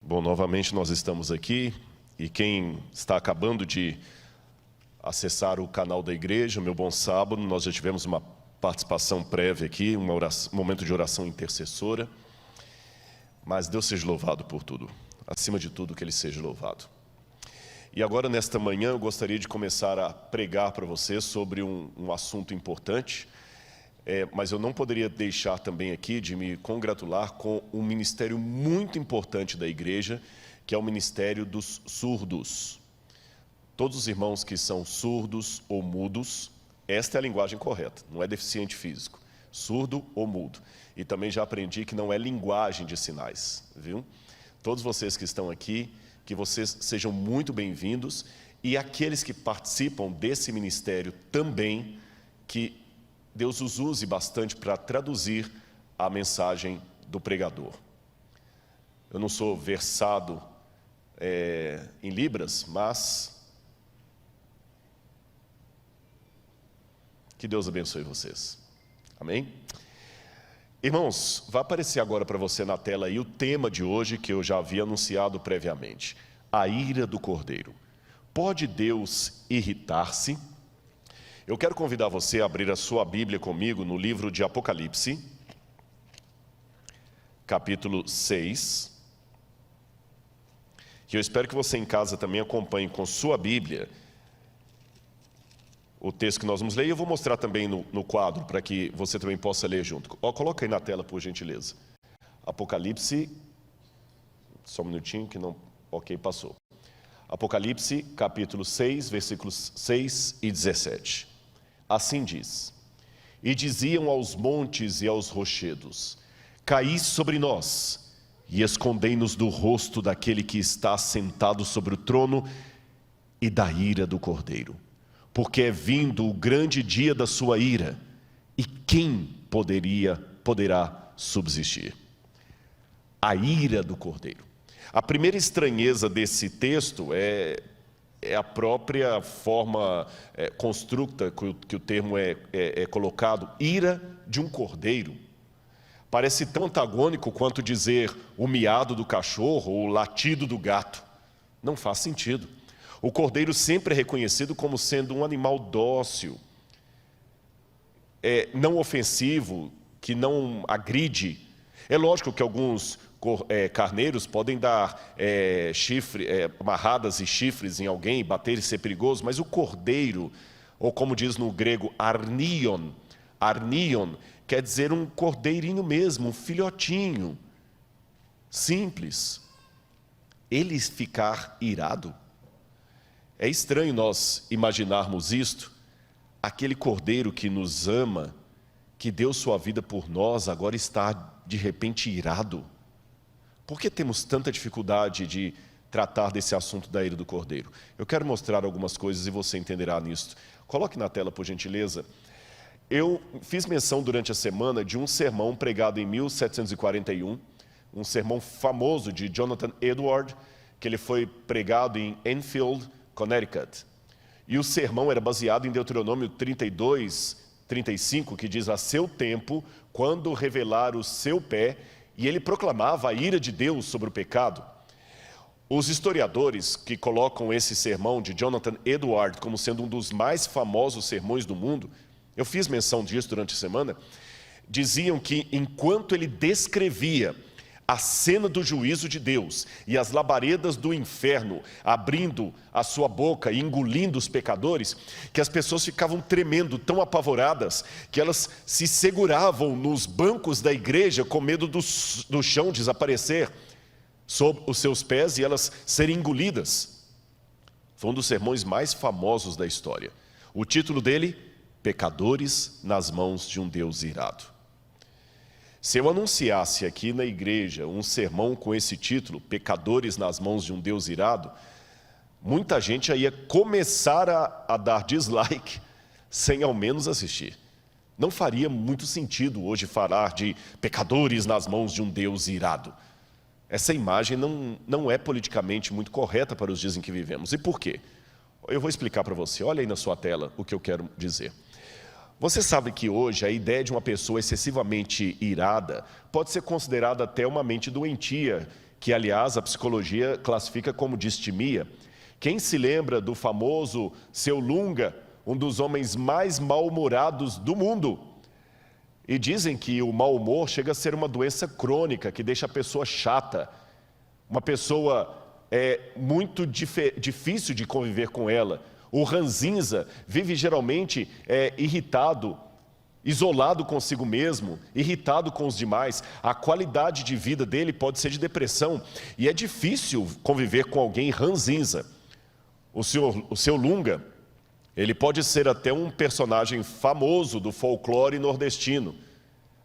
Bom, novamente nós estamos aqui e quem está acabando de acessar o canal da igreja, meu bom sábado, nós já tivemos uma participação prévia aqui, um momento de oração intercessora, mas Deus seja louvado por tudo, acima de tudo que Ele seja louvado. E agora nesta manhã eu gostaria de começar a pregar para você sobre um assunto importante, mas eu não poderia deixar também aqui de me congratular com um ministério muito importante da igreja, que é o ministério dos surdos. Todos os irmãos que são surdos ou mudos, esta é a linguagem correta, não é deficiente físico, surdo ou mudo. E também já aprendi que não é linguagem de sinais, viu? Todos vocês que estão aqui, que vocês sejam muito bem-vindos, e aqueles que participam desse ministério também, que Deus os use bastante para traduzir a mensagem do pregador. Eu não sou versado em Libras, mas que Deus abençoe vocês. Amém? Irmãos, vai aparecer agora para você na tela aí o tema de hoje que eu já havia anunciado previamente. A ira do Cordeiro. Pode Deus irritar-se? Eu quero convidar você a abrir a sua Bíblia comigo no livro de Apocalipse, capítulo 6. E eu espero que você em casa também acompanhe com sua Bíblia o texto que nós vamos ler. E eu vou mostrar também no quadro, para que você também possa ler junto. Coloca aí na tela, por gentileza. Apocalipse, só um minutinho que não... Ok, passou. Apocalipse, capítulo 6, versículos 6 e 17. Assim diz: E diziam aos montes e aos rochedos: Caí sobre nós, e escondei-nos do rosto daquele que está sentado sobre o trono e da ira do Cordeiro. Porque é vindo o grande dia da sua ira, e quem poderá subsistir? A ira do Cordeiro. A primeira estranheza desse texto é a própria forma constructa que o termo é colocado, ira de um cordeiro. Parece tão antagônico quanto dizer o miado do cachorro ou o latido do gato. Não faz sentido. O cordeiro sempre é reconhecido como sendo um animal dócil, não ofensivo, que não agride. É lógico que alguns carneiros podem dar amarradas e chifres em alguém, bater e ser perigoso, mas o cordeiro, ou como diz no grego, arnion, quer dizer um cordeirinho mesmo, um filhotinho, simples. Ele ficar irado. É estranho nós imaginarmos isto, aquele cordeiro que nos ama, que deu sua vida por nós, agora está de repente irado. Por que temos tanta dificuldade de tratar desse assunto da ira do Cordeiro? Eu quero mostrar algumas coisas e você entenderá nisso. Coloque na tela, por gentileza. Eu fiz menção durante a semana de um sermão pregado em 1741, um sermão famoso de Jonathan Edwards, que ele foi pregado em Enfield, Connecticut. E o sermão era baseado em Deuteronômio 32, 35, que diz: a seu tempo, quando revelar o seu pé, e ele proclamava a ira de Deus sobre o pecado. Os historiadores que colocam esse sermão de Jonathan Edwards como sendo um dos mais famosos sermões do mundo, eu fiz menção disso durante a semana, diziam que enquanto ele descrevia a cena do juízo de Deus e as labaredas do inferno abrindo a sua boca e engolindo os pecadores, que as pessoas ficavam tremendo, tão apavoradas, que elas se seguravam nos bancos da igreja com medo do chão desaparecer sob os seus pés e elas serem engolidas. Foi um dos sermões mais famosos da história. O título dele: Pecadores nas mãos de um Deus irado. Se eu anunciasse aqui na igreja um sermão com esse título, Pecadores nas mãos de um Deus irado, muita gente já ia começar a dar dislike sem ao menos assistir. Não faria muito sentido hoje falar de pecadores nas mãos de um Deus irado. Essa imagem não é politicamente muito correta para os dias em que vivemos. E por quê? Eu vou explicar para você. Olha aí na sua tela o que eu quero dizer. Você sabe que hoje a ideia de uma pessoa excessivamente irada pode ser considerada até uma mente doentia que, aliás, a psicologia classifica como distimia. Quem se lembra do famoso Seu Lunga, um dos homens mais mal-humorados do mundo? E dizem que o mau humor chega a ser uma doença crônica, que deixa a pessoa chata, uma pessoa muito difícil de conviver com ela. O ranzinza vive geralmente irritado, isolado consigo mesmo, irritado com os demais. A qualidade de vida dele pode ser de depressão, e é difícil conviver com alguém ranzinza. O seu Lunga, ele pode ser até um personagem famoso do folclore nordestino.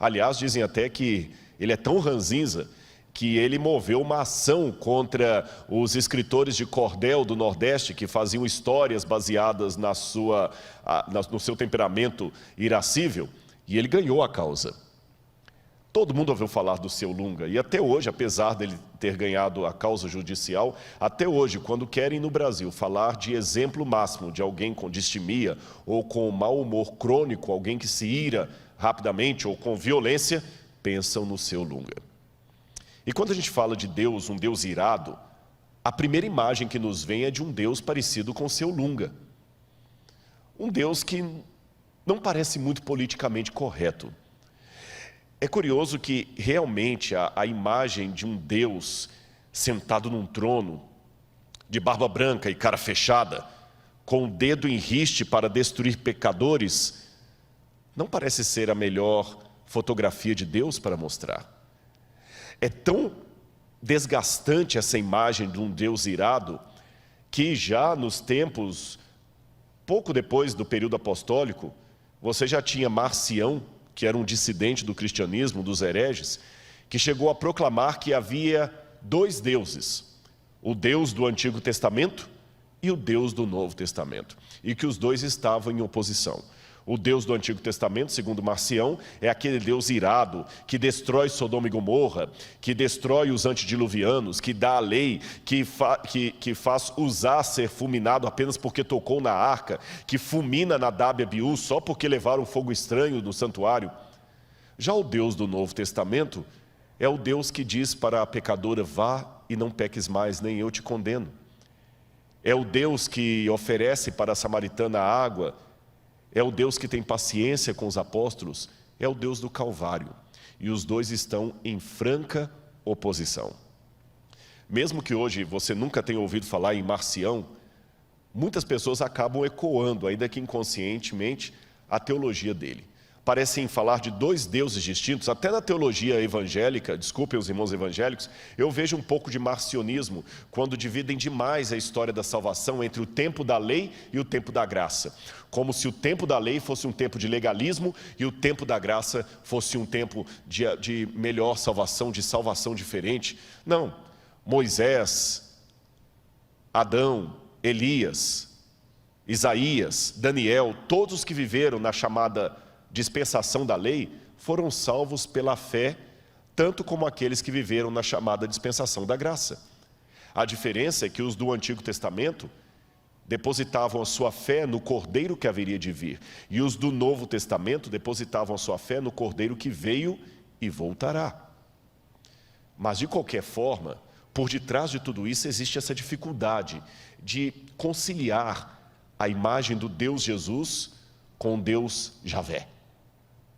Aliás, dizem até que ele é tão ranzinza que ele moveu uma ação contra os escritores de cordel do Nordeste, que faziam histórias baseadas no seu temperamento irascível, e ele ganhou a causa. Todo mundo ouviu falar do Seu Lunga, e até hoje, apesar dele ter ganhado a causa judicial, até hoje, quando querem no Brasil falar de exemplo máximo de alguém com distimia ou com mau humor crônico, alguém que se ira rapidamente ou com violência, pensam no Seu Lunga. E quando a gente fala de Deus, um Deus irado, a primeira imagem que nos vem é de um Deus parecido com o Seu Lunga. Um Deus que não parece muito politicamente correto. É curioso que realmente a imagem de um Deus sentado num trono, de barba branca e cara fechada, com o dedo em riste para destruir pecadores, não parece ser a melhor fotografia de Deus para mostrar. É tão desgastante essa imagem de um Deus irado, que já nos tempos, pouco depois do período apostólico, você já tinha Marcião, que era um dissidente do cristianismo, dos hereges, que chegou a proclamar que havia dois deuses, o Deus do Antigo Testamento e o Deus do Novo Testamento, e que os dois estavam em oposição. O Deus do Antigo Testamento, segundo Marcião, é aquele Deus irado, que destrói Sodoma e Gomorra, que destrói os antediluvianos, que dá a lei, que faz Uzá ser fulminado apenas porque tocou na arca, que fulmina Nadab e Abiú só porque levaram fogo estranho no santuário. Já o Deus do Novo Testamento é o Deus que diz para a pecadora: vá e não peques mais, nem eu te condeno. É o Deus que oferece para a samaritana água. É o Deus que tem paciência com os apóstolos, é o Deus do Calvário. E os dois estão em franca oposição. Mesmo que hoje você nunca tenha ouvido falar em Marcião, muitas pessoas acabam ecoando, ainda que inconscientemente, a teologia dele. Parecem falar de dois deuses distintos. Até na teologia evangélica, desculpem os irmãos evangélicos, eu vejo um pouco de marcionismo, quando dividem demais a história da salvação entre o tempo da lei e o tempo da graça. Como se o tempo da lei fosse um tempo de legalismo e o tempo da graça fosse um tempo de melhor salvação, de salvação diferente. Não, Moisés, Adão, Elias, Isaías, Daniel, todos os que viveram na chamada dispensação da lei, foram salvos pela fé, tanto como aqueles que viveram na chamada dispensação da graça. A diferença é que os do Antigo Testamento depositavam a sua fé no Cordeiro que haveria de vir, e os do Novo Testamento depositavam a sua fé no Cordeiro que veio e voltará. Mas, de qualquer forma, por detrás de tudo isso existe essa dificuldade de conciliar a imagem do Deus Jesus com o Deus Javé.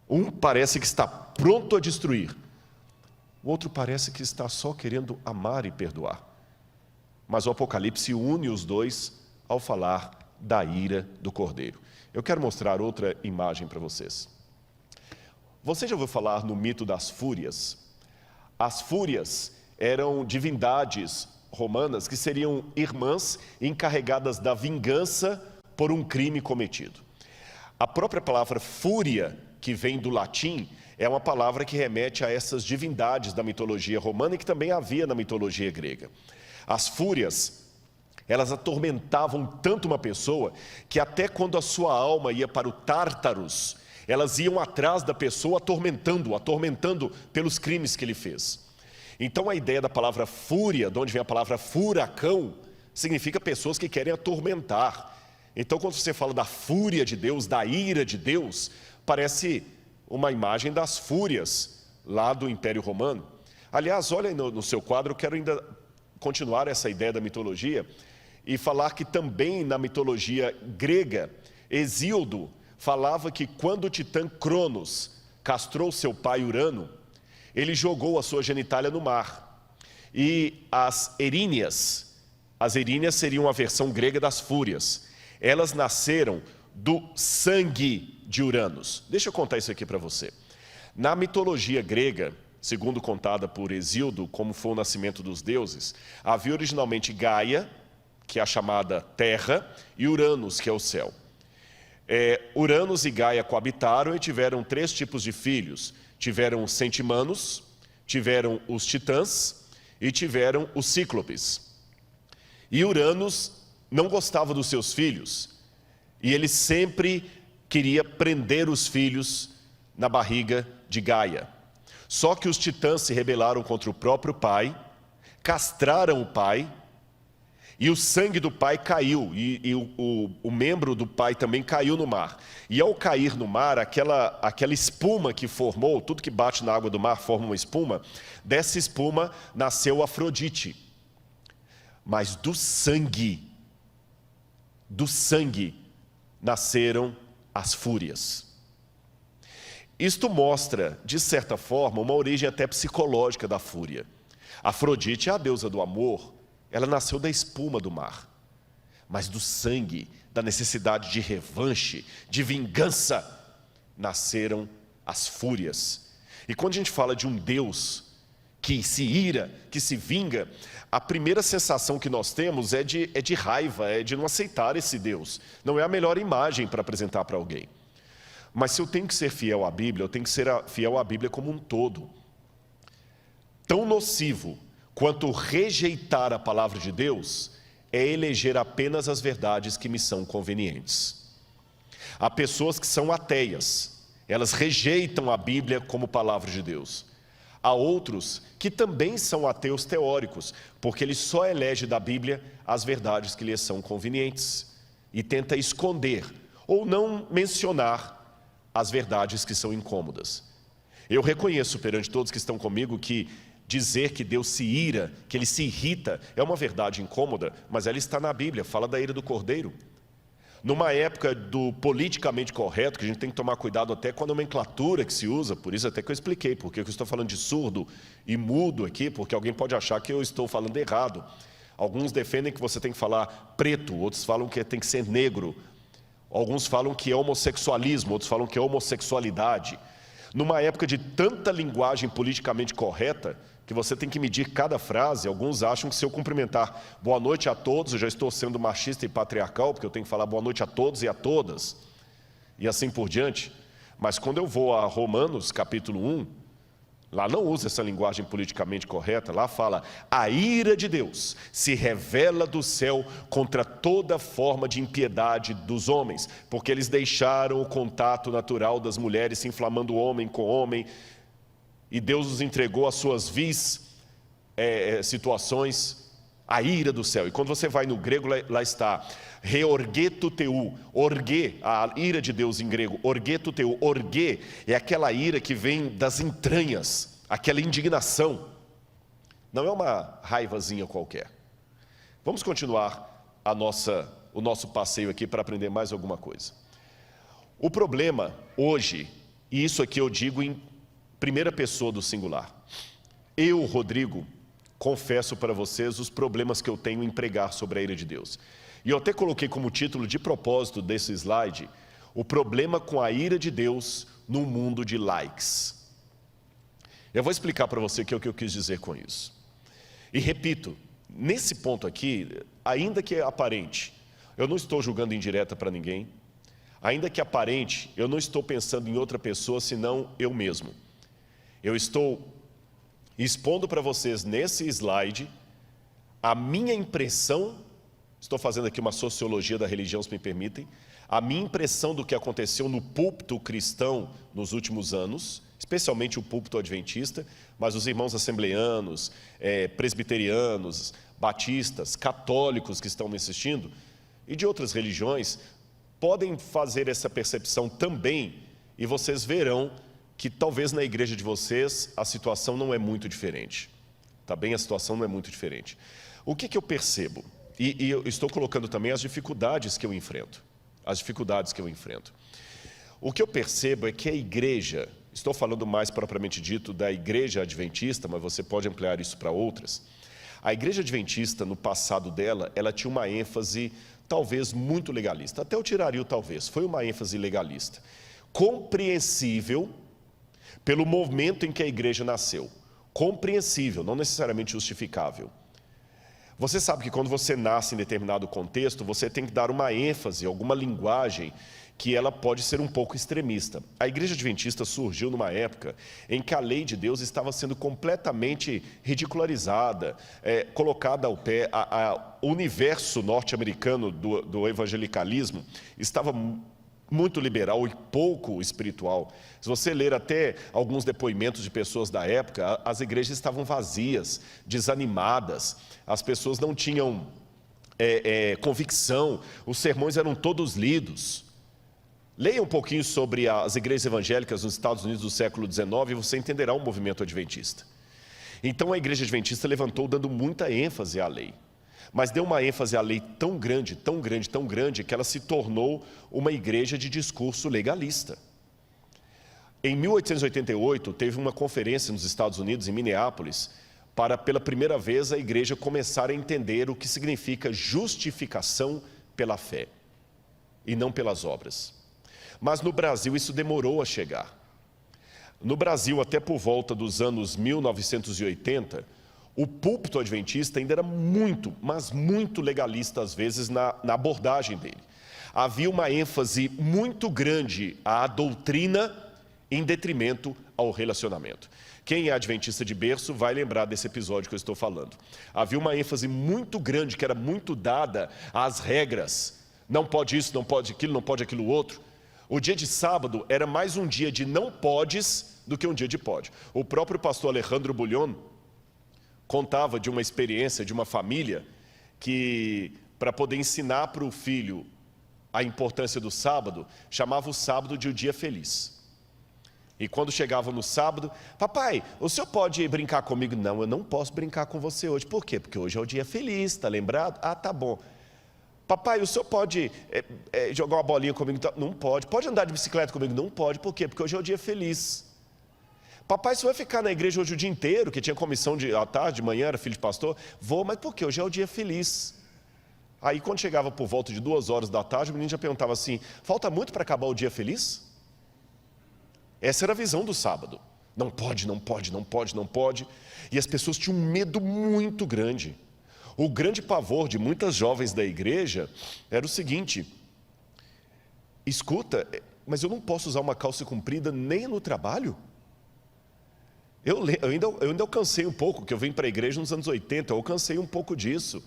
Um parece que está pronto a destruir, o outro parece que está só querendo amar e perdoar. Mas o Apocalipse une os dois ao falar da ira do Cordeiro. Eu quero mostrar outra imagem para vocês. Você já ouviu falar no mito das fúrias? As fúrias eram divindades romanas que seriam irmãs encarregadas da vingança por um crime cometido. A própria palavra fúria, que vem do latim, é uma palavra que remete a essas divindades da mitologia romana e que também havia na mitologia grega. As fúrias, elas atormentavam tanto uma pessoa que até quando a sua alma ia para o Tártaros, elas iam atrás da pessoa atormentando pelos crimes que ele fez. Então a ideia da palavra fúria, de onde vem a palavra furacão, significa pessoas que querem atormentar. Então quando você fala da fúria de Deus, da ira de Deus, parece uma imagem das fúrias lá do Império Romano. Aliás, olha aí no seu quadro, eu quero ainda continuar essa ideia da mitologia e falar que também na mitologia grega, Hesíodo falava que quando o titã Cronos castrou seu pai Urano, ele jogou a sua genitália no mar. E as eríneas seriam a versão grega das fúrias. Elas nasceram do sangue de Uranos. Deixa eu contar isso aqui para você. Na mitologia grega, segundo contada por Hesíodo, como foi o nascimento dos deuses, havia originalmente Gaia, que é a chamada Terra, e Uranos, que é o céu. Uranos e Gaia coabitaram e tiveram 3 tipos de filhos. Tiveram os centimanos, tiveram os titãs e tiveram os cíclopes. E Uranos não gostava dos seus filhos e ele sempre queria prender os filhos na barriga de Gaia. Só que os titãs se rebelaram contra o próprio pai, castraram o pai, e o sangue do pai caiu, e o membro do pai também caiu no mar. E ao cair no mar, aquela espuma que formou, tudo que bate na água do mar forma uma espuma, dessa espuma nasceu Afrodite. Mas do sangue nasceram as fúrias. Isto mostra, de certa forma, uma origem até psicológica da fúria. Afrodite é a deusa do amor. Ela nasceu da espuma do mar, mas do sangue, da necessidade de revanche, de vingança, nasceram as fúrias. E quando a gente fala de um Deus que se ira, que se vinga, a primeira sensação que nós temos é de raiva, é de não aceitar esse Deus. Não é a melhor imagem para apresentar para alguém. Mas se eu tenho que ser fiel à Bíblia, eu tenho que ser fiel à Bíblia como um todo. Tão nocivo quanto rejeitar a palavra de Deus é eleger apenas as verdades que me são convenientes. Há pessoas que são ateias, elas rejeitam a Bíblia como palavra de Deus. Há outros que também são ateus teóricos, porque eles só elegem da Bíblia as verdades que lhes são convenientes e tenta esconder ou não mencionar as verdades que são incômodas. Eu reconheço perante todos que estão comigo que dizer que Deus se ira, que Ele se irrita, é uma verdade incômoda, mas ela está na Bíblia, fala da ira do Cordeiro. Numa época do politicamente correto, que a gente tem que tomar cuidado até com a nomenclatura que se usa, por isso até que eu expliquei, porque eu estou falando de surdo e mudo aqui, porque alguém pode achar que eu estou falando errado. Alguns defendem que você tem que falar preto, outros falam que tem que ser negro, alguns falam que é homossexualismo, outros falam que é homossexualidade. Numa época de tanta linguagem politicamente correta, que você tem que medir cada frase, alguns acham que se eu cumprimentar boa noite a todos, eu já estou sendo machista e patriarcal, porque eu tenho que falar boa noite a todos e a todas, e assim por diante. Mas quando eu vou a Romanos, capítulo 1, lá não usa essa linguagem politicamente correta, lá fala: a ira de Deus se revela do céu contra toda forma de impiedade dos homens, porque eles deixaram o contato natural das mulheres, se inflamando homem com homem, e Deus os entregou às suas vis situações, a ira do céu. E quando você vai no grego, lá está, reorgeto teu, orge, a ira de Deus em grego, orgeto teu, orge, é aquela ira que vem das entranhas, aquela indignação, não é uma raivazinha qualquer. Vamos continuar o nosso passeio aqui para aprender mais alguma coisa. O problema hoje, e isso aqui eu digo em primeira pessoa do singular, eu, Rodrigo, confesso para vocês os problemas que eu tenho em pregar sobre a ira de Deus. E eu até coloquei como título de propósito desse slide, o problema com a ira de Deus no mundo de likes. Eu vou explicar para você o que eu quis dizer com isso. E repito, nesse ponto aqui, ainda que é aparente, eu não estou julgando indireta para ninguém, ainda que aparente, eu não estou pensando em outra pessoa senão eu mesmo. Eu estou expondo para vocês nesse slide a minha impressão, estou fazendo aqui uma sociologia da religião, se me permitem, a minha impressão do que aconteceu no púlpito cristão nos últimos anos, especialmente o púlpito adventista, mas os irmãos assembleanos, presbiterianos, batistas, católicos que estão me assistindo, e de outras religiões, podem fazer essa percepção também, e vocês verão que talvez na igreja de vocês a situação não é muito diferente. Tá bem? A situação não é muito diferente. O que eu percebo? E eu estou colocando também as dificuldades que eu enfrento. As dificuldades que eu enfrento. O que eu percebo é que a igreja, estou falando mais propriamente dito da igreja adventista, mas você pode ampliar isso para outras. A igreja adventista, no passado dela, ela tinha uma ênfase talvez muito legalista. Até eu tiraria o talvez, foi uma ênfase legalista. Compreensível pelo momento em que a igreja nasceu. Compreensível, não necessariamente justificável. Você sabe que quando você nasce em determinado contexto, você tem que dar uma ênfase, alguma linguagem que ela pode ser um pouco extremista. A igreja adventista surgiu numa época em que a lei de Deus estava sendo completamente ridicularizada, colocada ao pé. O universo norte-americano do evangelicalismo estava muito liberal e pouco espiritual. Se você ler até alguns depoimentos de pessoas da época, as igrejas estavam vazias, desanimadas, as pessoas não tinham convicção, os sermões eram todos lidos. Leia um pouquinho sobre as igrejas evangélicas nos Estados Unidos do século XIX e você entenderá o movimento adventista. Então a igreja adventista levantou dando muita ênfase à lei. Mas deu uma ênfase à lei tão grande, tão grande, tão grande, que ela se tornou uma igreja de discurso legalista. Em 1888, teve uma conferência nos Estados Unidos, em Minneapolis, para pela primeira vez a igreja começar a entender o que significa justificação pela fé e não pelas obras. Mas no Brasil isso demorou a chegar. No Brasil, até por volta dos anos 1980, o púlpito adventista ainda era muito, mas muito legalista às vezes na abordagem dele. Havia uma ênfase muito grande à doutrina em detrimento ao relacionamento. Quem é adventista de berço vai lembrar desse episódio que eu estou falando. Havia uma ênfase muito grande que era muito dada às regras. Não pode isso, não pode aquilo, não pode aquilo outro. O dia de sábado era mais um dia de não podes do que um dia de pode. O próprio pastor Alejandro Bullion contava de uma experiência de uma família que, para poder ensinar para o filho a importância do sábado, chamava o sábado de o dia feliz. E quando chegava no sábado, papai, o senhor pode brincar comigo? Não, eu não posso brincar com você hoje. Por quê? Porque hoje é o dia feliz, está lembrado? Ah, tá bom. Papai, o senhor pode jogar uma bolinha comigo? Não pode. Pode andar de bicicleta comigo? Não pode. Por quê? Porque hoje é o dia feliz. Papai, você vai ficar na igreja hoje o dia inteiro, que tinha comissão à tarde, de manhã, era filho de pastor? Vou, mas por quê? Hoje é o dia feliz. Aí quando chegava por volta de 2 horas da tarde, o menino já perguntava assim, falta muito para acabar o dia feliz? Essa era a visão do sábado. Não pode, não pode, não pode, não pode. E as pessoas tinham um medo muito grande. O grande pavor de muitas jovens da igreja era o seguinte, escuta, mas eu não posso usar uma calça comprida nem no trabalho? Eu ainda alcancei um pouco, que eu vim para a igreja nos anos 80, eu alcancei um pouco disso.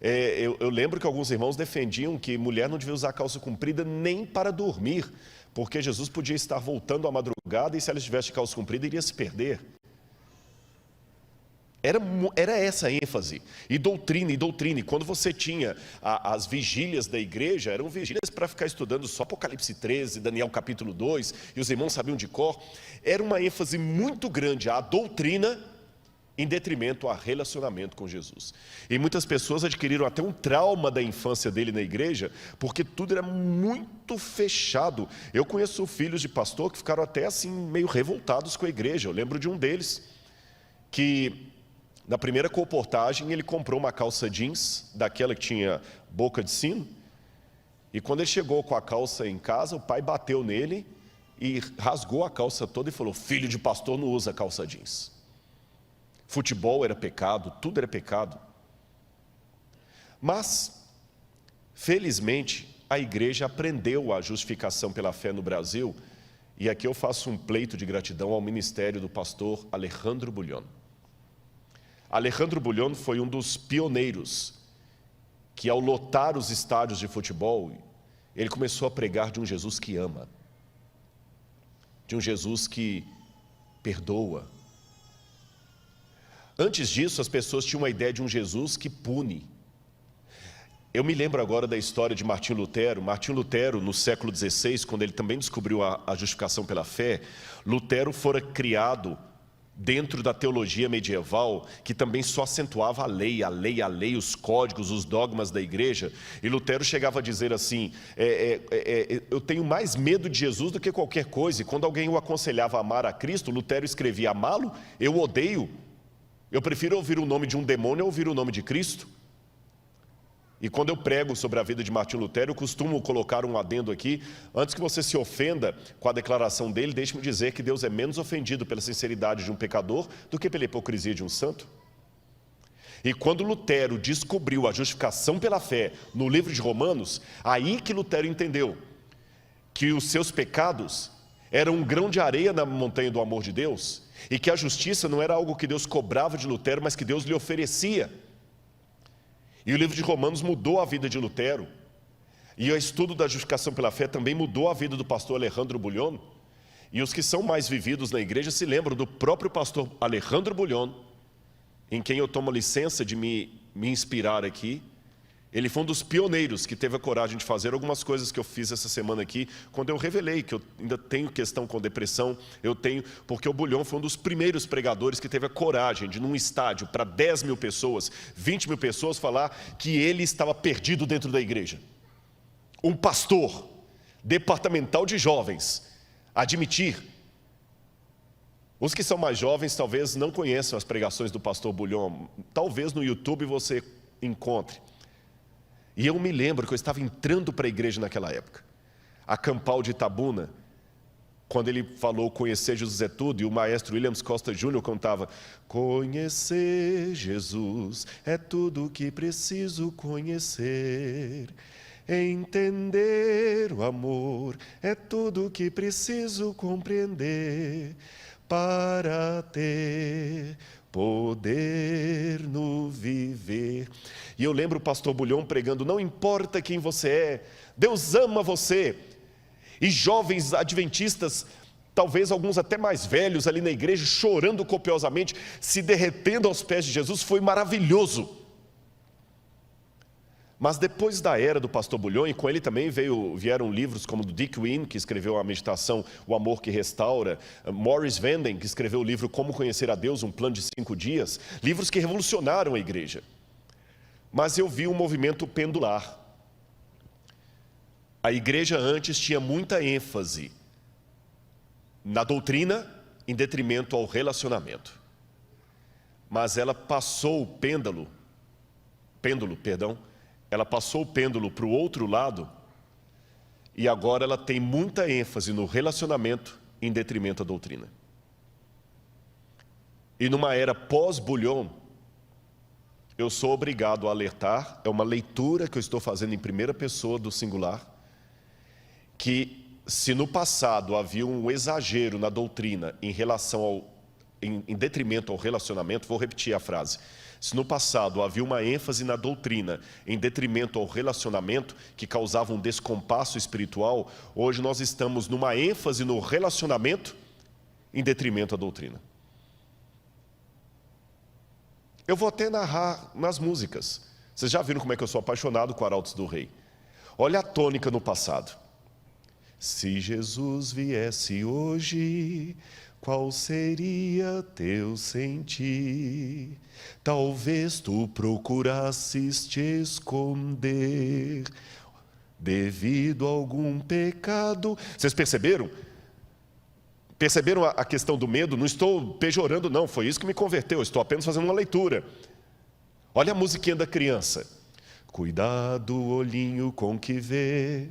Eu lembro que alguns irmãos defendiam que mulher não devia usar calça comprida nem para dormir, porque Jesus podia estar voltando à madrugada e se ela estivesse de calça comprida iria se perder. Era essa a ênfase, e doutrina, e quando você tinha as vigílias da igreja, eram vigílias para ficar estudando só Apocalipse 13, Daniel capítulo 2, e os irmãos sabiam de cor, era uma ênfase muito grande à doutrina, em detrimento a relacionamento com Jesus. E muitas pessoas adquiriram até um trauma da infância dele na igreja, porque tudo era muito fechado. Eu conheço filhos de pastor que ficaram até assim meio revoltados com a igreja. Eu lembro de um deles, que na primeira colportagem ele comprou uma calça jeans, daquela que tinha boca de sino, e quando ele chegou com a calça em casa, o pai bateu nele e rasgou a calça toda e falou, filho de pastor não usa calça jeans. Futebol era pecado, tudo era pecado. Mas, felizmente, a igreja aprendeu a justificação pela fé no Brasil, e aqui eu faço um pleito de gratidão ao ministério do pastor Alejandro Bullion. Alejandro Bullion foi um dos pioneiros que, ao lotar os estádios de futebol, ele começou a pregar de um Jesus que ama, de um Jesus que perdoa. Antes disso, as pessoas tinham uma ideia de um Jesus que pune. Eu me lembro agora da história de Martinho Lutero. Martinho Lutero, no século XVI, quando ele também descobriu a justificação pela fé, Lutero fora criado dentro da teologia medieval, que também só acentuava a lei, os códigos, os dogmas da igreja. E Lutero chegava a dizer assim, eu tenho mais medo de Jesus do que qualquer coisa. E quando alguém o aconselhava a amar a Cristo, Lutero escrevia: amá-lo, eu odeio. Eu prefiro ouvir o nome de um demônio a ouvir o nome de Cristo. E quando eu prego sobre a vida de Martinho Lutero, eu costumo colocar um adendo aqui: antes que você se ofenda com a declaração dele, deixe-me dizer que Deus é menos ofendido pela sinceridade de um pecador do que pela hipocrisia de um santo. E quando Lutero descobriu a justificação pela fé no livro de Romanos, aí que Lutero entendeu que os seus pecados eram um grão de areia na montanha do amor de Deus, e que a justiça não era algo que Deus cobrava de Lutero, mas que Deus lhe oferecia. E o livro de Romanos mudou a vida de Lutero. E o estudo da justificação pela fé também mudou a vida do pastor Alejandro Bullion. E os que são mais vividos na igreja se lembram do próprio pastor Alejandro Bullion, em quem eu tomo licença de me inspirar aqui. Ele foi um dos pioneiros que teve a coragem de fazer algumas coisas que eu fiz essa semana aqui, quando eu revelei que eu ainda tenho questão com depressão. Porque o Bullion foi um dos primeiros pregadores que teve a coragem de, num estádio para 10 mil pessoas, 20 mil pessoas, falar que ele estava perdido dentro da igreja. Um pastor departamental de jovens admitir. Os que são mais jovens talvez não conheçam as pregações do pastor Bullion. Talvez no YouTube você encontre. E eu me lembro que eu estava entrando para a igreja naquela época. A Campal de Itabuna, quando ele falou conhecer Jesus é tudo, e o maestro Williams Costa Jr. cantava: conhecer Jesus é tudo o que preciso conhecer. Entender o amor é tudo o que preciso compreender para ter poder no viver. E eu lembro o pastor Bullion pregando: não importa quem você é, Deus ama você. E jovens adventistas, talvez alguns até mais velhos ali na igreja, chorando copiosamente, se derretendo aos pés de Jesus. Foi maravilhoso. Mas depois da era do pastor Bullion, e com ele também vieram livros como do Dick Wynne, que escreveu a meditação O Amor que Restaura, Morris Vanden, que escreveu o livro Como Conhecer a Deus, um plano de 5 dias, livros que revolucionaram a igreja. Mas eu vi um movimento pendular. A igreja antes tinha muita ênfase na doutrina em detrimento ao relacionamento. Mas ela passou o pêndulo, ela passou o pêndulo para o outro lado, e agora ela tem muita ênfase no relacionamento em detrimento à doutrina. E numa era pós-Bullion, eu sou obrigado a alertar, é uma leitura que eu estou fazendo em primeira pessoa do singular, que se no passado havia um exagero na doutrina em detrimento ao relacionamento, vou repetir a frase: se no passado havia uma ênfase na doutrina em detrimento ao relacionamento que causava um descompasso espiritual, hoje nós estamos numa ênfase no relacionamento em detrimento à doutrina. Eu vou até narrar nas músicas. Vocês já viram como é que eu sou apaixonado com Arautos do Rei. Olha a tônica no passado. Se Jesus viesse hoje, qual seria teu sentir? Talvez tu procurasses te esconder devido a algum pecado. Vocês perceberam? Perceberam a questão do medo? Não estou pejorando não, foi isso que me converteu, estou apenas fazendo uma leitura. Olha a musiquinha da criança. Cuidado, olhinho com que vê.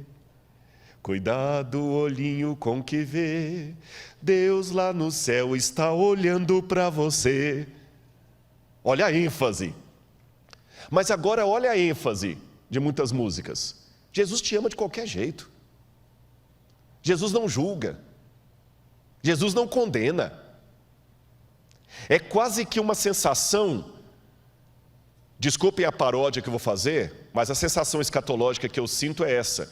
Cuidado, olhinho com que vê, Deus lá no céu está olhando para você. Olha a ênfase. Mas agora olha a ênfase de muitas músicas. Jesus te ama de qualquer jeito. Jesus não julga. Jesus não condena. É quase que uma sensação, desculpem a paródia que eu vou fazer, mas a sensação escatológica que eu sinto é essa: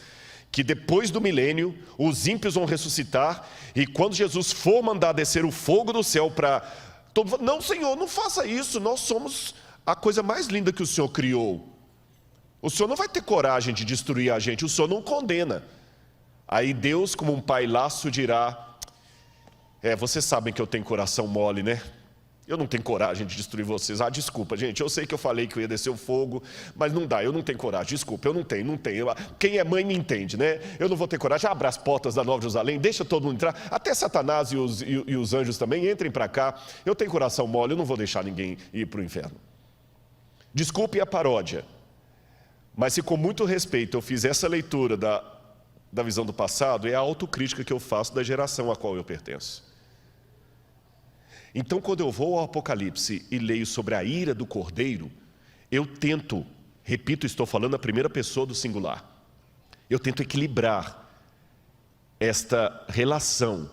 que depois do milênio, os ímpios vão ressuscitar, e quando Jesus for mandar descer o fogo do céu para... Não, Senhor, não faça isso, nós somos a coisa mais linda que o Senhor criou. O Senhor não vai ter coragem de destruir a gente, o Senhor não condena. Aí Deus, como um pai laço, dirá: vocês sabem que eu tenho coração mole, né? Eu não tenho coragem de destruir vocês. Desculpa, gente, eu sei que eu falei que eu ia descer o fogo, mas não dá, eu não tenho coragem, desculpa, eu não tenho. Quem é mãe me entende, né? Eu não vou ter coragem. Abra as portas da Nova Jerusalém, deixa todo mundo entrar, até Satanás e os anjos também, entrem para cá. Eu tenho coração mole, eu não vou deixar ninguém ir para o inferno. Desculpe a paródia, mas se com muito respeito eu fiz essa leitura da visão do passado, é a autocrítica que eu faço da geração a qual eu pertenço. Então, quando eu vou ao Apocalipse e leio sobre a ira do Cordeiro, eu tento, repito, estou falando a primeira pessoa do singular, eu tento equilibrar esta relação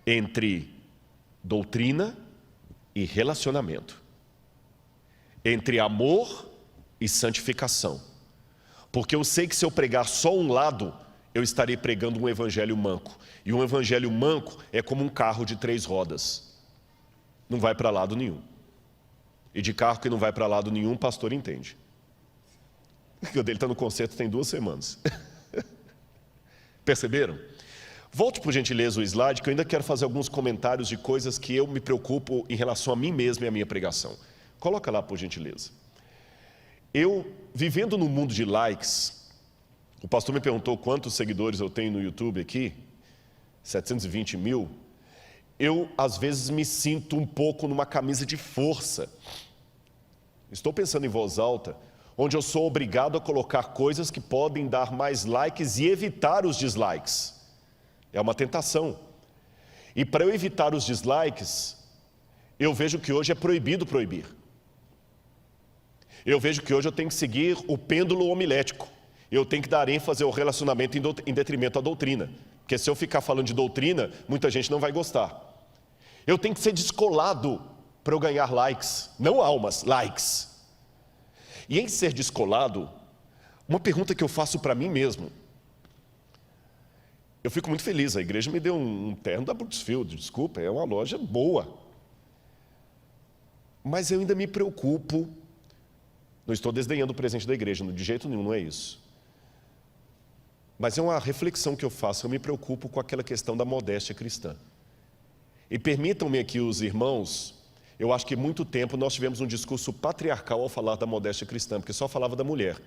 entre doutrina e relacionamento, entre amor e santificação. Porque eu sei que se eu pregar só um lado, eu estarei pregando um evangelho manco. E um evangelho manco é como um carro de 3 rodas. Não vai para lado nenhum. E de carro que não vai para lado nenhum, o pastor entende. O dele está no concerto tem 2 semanas. Perceberam? Volte, por gentileza, o slide, que eu ainda quero fazer alguns comentários de coisas que eu me preocupo em relação a mim mesmo e a minha pregação. Coloca lá, por gentileza. Eu, vivendo no mundo de likes, o pastor me perguntou quantos seguidores eu tenho no YouTube aqui, 720 mil. Eu, às vezes, me sinto um pouco numa camisa de força. Estou pensando em voz alta, onde eu sou obrigado a colocar coisas que podem dar mais likes e evitar os dislikes. É uma tentação. E para eu evitar os dislikes, eu vejo que hoje é proibido proibir. Eu vejo que hoje eu tenho que seguir o pêndulo homilético. Eu tenho que dar ênfase ao relacionamento em detrimento à doutrina. Porque se eu ficar falando de doutrina, muita gente não vai gostar. Eu tenho que ser descolado para eu ganhar likes, não almas, likes. E em ser descolado, uma pergunta que eu faço para mim mesmo. Eu fico muito feliz, a igreja me deu um terno da Brooksfield, desculpa, é uma loja boa. Mas eu ainda me preocupo, não estou desdenhando o presente da igreja, de jeito nenhum, não é isso. Mas é uma reflexão que eu faço, eu me preocupo com aquela questão da modéstia cristã. E permitam-me aqui os irmãos, eu acho que muito tempo nós tivemos um discurso patriarcal ao falar da modéstia cristã, porque só falava da mulher.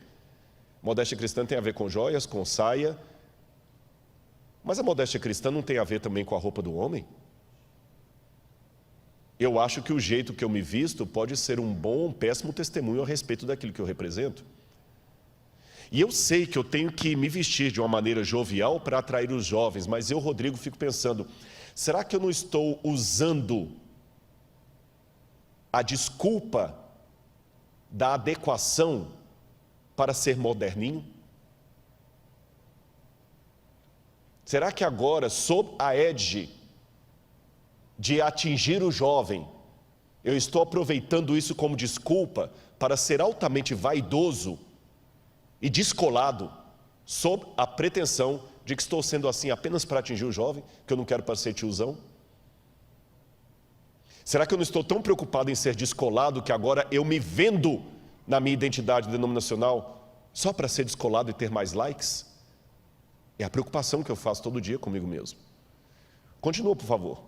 Modéstia cristã tem a ver com joias, com saia, mas a modéstia cristã não tem a ver também com a roupa do homem? Eu acho que o jeito que eu me visto pode ser um bom ou um péssimo testemunho a respeito daquilo que eu represento. E eu sei que eu tenho que me vestir de uma maneira jovial para atrair os jovens, mas eu, Rodrigo, fico pensando, será que eu não estou usando a desculpa da adequação para ser moderninho? Será que agora, sob a égide de atingir o jovem, eu estou aproveitando isso como desculpa para ser altamente vaidoso e descolado, sob a pretensão de que estou sendo assim apenas para atingir o jovem, que eu não quero parecer tiozão? Será que eu não estou tão preocupado em ser descolado que agora eu me vendo na minha identidade denominacional só para ser descolado e ter mais likes? É a preocupação que eu faço todo dia comigo mesmo. Continua, por favor.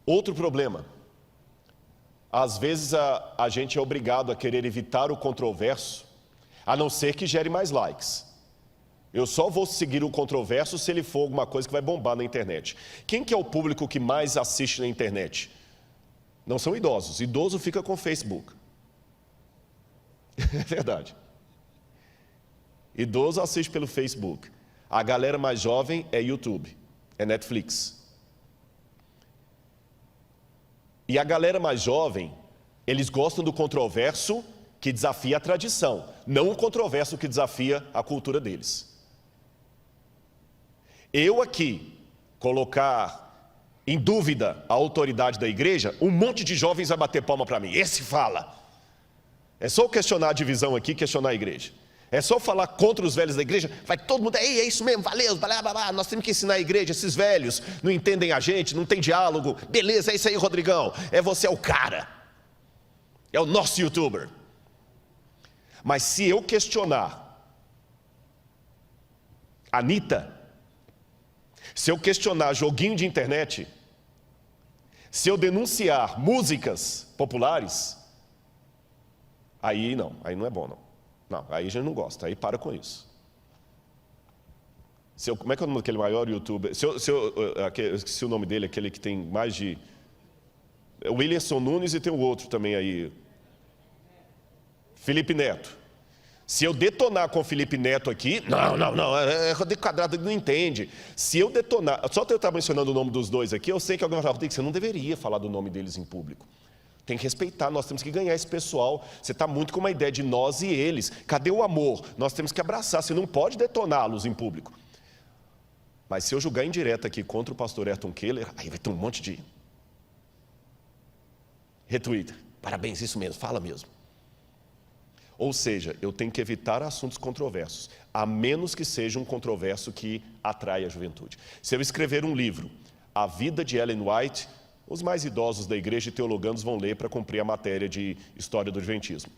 Outro problema. Às vezes a gente é obrigado a querer evitar o controverso, a não ser que gere mais likes. Eu só vou seguir o controverso se ele for alguma coisa que vai bombar na internet. Quem que é o público que mais assiste na internet? Não são idosos. Idoso fica com o Facebook. É verdade. Idoso assiste pelo Facebook. A galera mais jovem é YouTube, é Netflix. E a galera mais jovem, eles gostam do controverso que desafia a tradição, não o controverso que desafia a cultura deles. Eu aqui colocar em dúvida a autoridade da igreja, um monte de jovens vai bater palma para mim. Esse fala. É só eu questionar a divisão aqui, questionar a igreja. É só eu falar contra os velhos da igreja, vai todo mundo, ei, é isso mesmo, valeu, blá, blá, blá. Nós temos que ensinar a igreja, esses velhos não entendem a gente, não tem diálogo. Beleza, é isso aí, Rodrigão, você é o cara. É o nosso youtuber. Mas se eu questionar Anitta, se eu questionar joguinho de internet, se eu denunciar músicas populares, aí não é bom não. Não, aí a gente não gosta, aí para com isso. Como é que é o nome daquele maior youtuber? Eu esqueci o nome dele, aquele que tem mais de... É o Whindersson Nunes e tem o outro também aí. Felipe Neto. Se eu detonar com o Felipe Neto aqui, não, é Rodrigo Quadrado, ele não entende. Se eu detonar, só eu estar mencionando o nome dos dois aqui, eu sei que alguém vai falar, Rodrigo, você não deveria falar do nome deles em público. Tem que respeitar, nós temos que ganhar esse pessoal. Você está muito com uma ideia de nós e eles. Cadê o amor? Nós temos que abraçar, você não pode detoná-los em público. Mas se eu julgar em direto aqui contra o pastor Ayrton Keller, aí vai ter um monte de retweet. Parabéns, isso mesmo, fala mesmo. Ou seja, eu tenho que evitar assuntos controversos, a menos que seja um controverso que atrai a juventude. Se eu escrever um livro, A Vida de Ellen White, os mais idosos da igreja e teologandos vão ler para cumprir a matéria de História do Adventismo.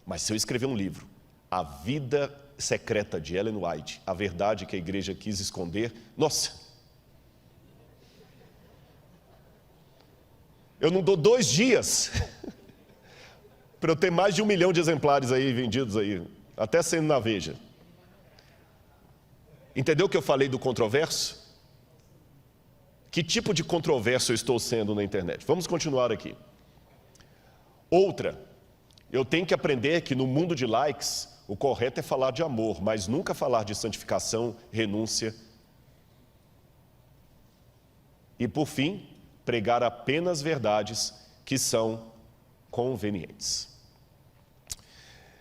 Mas se eu escrever um livro, A Vida Secreta de Ellen White, a verdade que a igreja quis esconder, nossa! Eu não dou 2 dias para eu ter mais de 1 milhão de exemplares aí vendidos aí, até sendo na Veja. Entendeu o que eu falei do controverso? Que tipo de controverso eu estou sendo na internet? Vamos continuar aqui. Outra, eu tenho que aprender que no mundo de likes, o correto é falar de amor, mas nunca falar de santificação, renúncia. E por fim, pregar apenas verdades que são convenientes.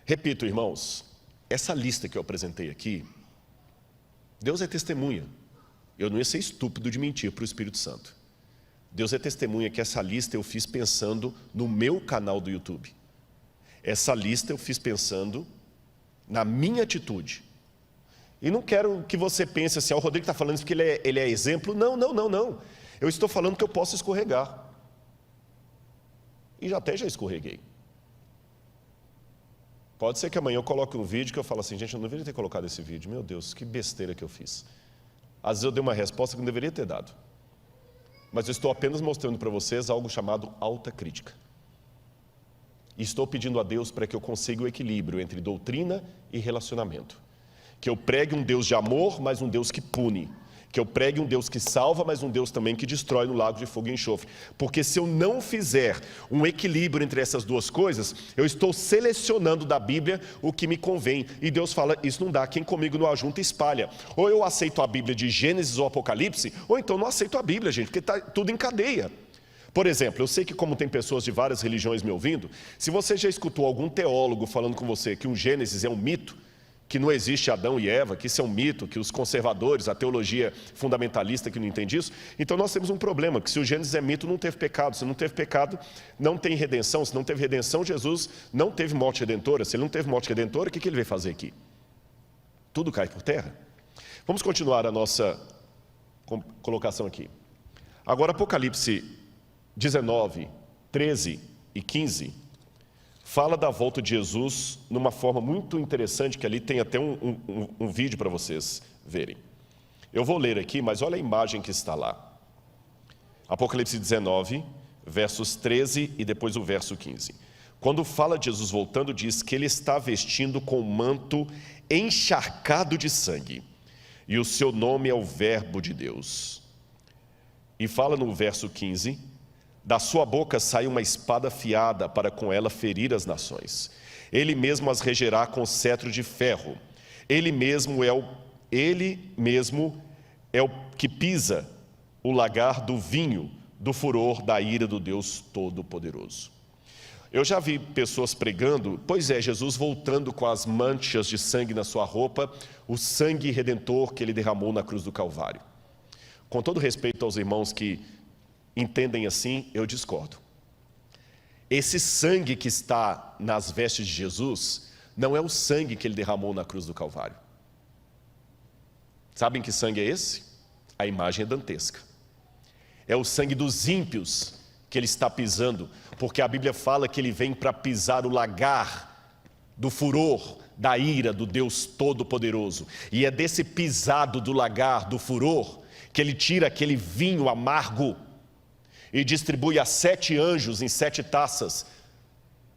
Repito, irmãos, essa lista que eu apresentei aqui, Deus é testemunha. Eu não ia ser estúpido de mentir para o Espírito Santo. Deus é testemunha que essa lista eu fiz pensando no meu canal do YouTube. Essa lista eu fiz pensando na minha atitude. E não quero que você pense assim, o Rodrigo está falando isso porque ele é exemplo. Não. Eu estou falando que eu posso escorregar. E já escorreguei. Pode ser que amanhã eu coloque um vídeo que eu falo assim, gente, eu não deveria ter colocado esse vídeo. Meu Deus, que besteira que eu fiz. Às vezes eu dei uma resposta que não deveria ter dado. Mas eu estou apenas mostrando para vocês algo chamado alta crítica. E estou pedindo a Deus para que eu consiga o equilíbrio entre doutrina e relacionamento. Que eu pregue um Deus de amor, mas um Deus que pune. Que eu pregue um Deus que salva, mas um Deus também que destrói no lago de fogo e enxofre. Porque se eu não fizer um equilíbrio entre essas duas coisas, eu estou selecionando da Bíblia o que me convém. E Deus fala, isso não dá, quem comigo não ajunta, espalha. Ou eu aceito a Bíblia de Gênesis ou Apocalipse, ou então não aceito a Bíblia, gente, porque está tudo em cadeia. Por exemplo, eu sei que como tem pessoas de várias religiões me ouvindo, se você já escutou algum teólogo falando com você que um Gênesis é um mito, que não existe Adão e Eva, que isso é um mito, que os conservadores, a teologia fundamentalista que não entende isso, então nós temos um problema, que se o Gênesis é mito, não teve pecado. Se não teve pecado, não tem redenção. Se não teve redenção, Jesus não teve morte redentora. Se ele não teve morte redentora, o que ele veio fazer aqui? Tudo cai por terra. Vamos continuar a nossa colocação aqui. Agora, Apocalipse 19, 13 e 15... fala da volta de Jesus numa forma muito interessante, que ali tem até um vídeo para vocês verem. Eu vou ler aqui, mas olha a imagem que está lá. Apocalipse 19, versos 13 e depois o verso 15. Quando fala de Jesus voltando, diz que ele está vestindo com um manto encharcado de sangue, e o seu nome é o Verbo de Deus. E fala no verso 15... da sua boca sai uma espada afiada para com ela ferir as nações. Ele mesmo as regerá com cetro de ferro. Ele mesmo é o que pisa o lagar do vinho, do furor da ira do Deus Todo-Poderoso. Eu já vi pessoas pregando, pois é, Jesus voltando com as manchas de sangue na sua roupa, o sangue redentor que ele derramou na cruz do Calvário. Com todo respeito aos irmãos que entendem assim, eu discordo. Esse sangue que está nas vestes de Jesus não é o sangue que ele derramou na cruz do Calvário. Sabem que sangue é esse? A imagem é dantesca. É o sangue dos ímpios que ele está pisando, porque a Bíblia fala que ele vem para pisar o lagar do furor, da ira do Deus Todo-Poderoso. E é desse pisado do lagar, do furor, que ele tira aquele vinho amargo e distribui a 7 anjos em 7 taças,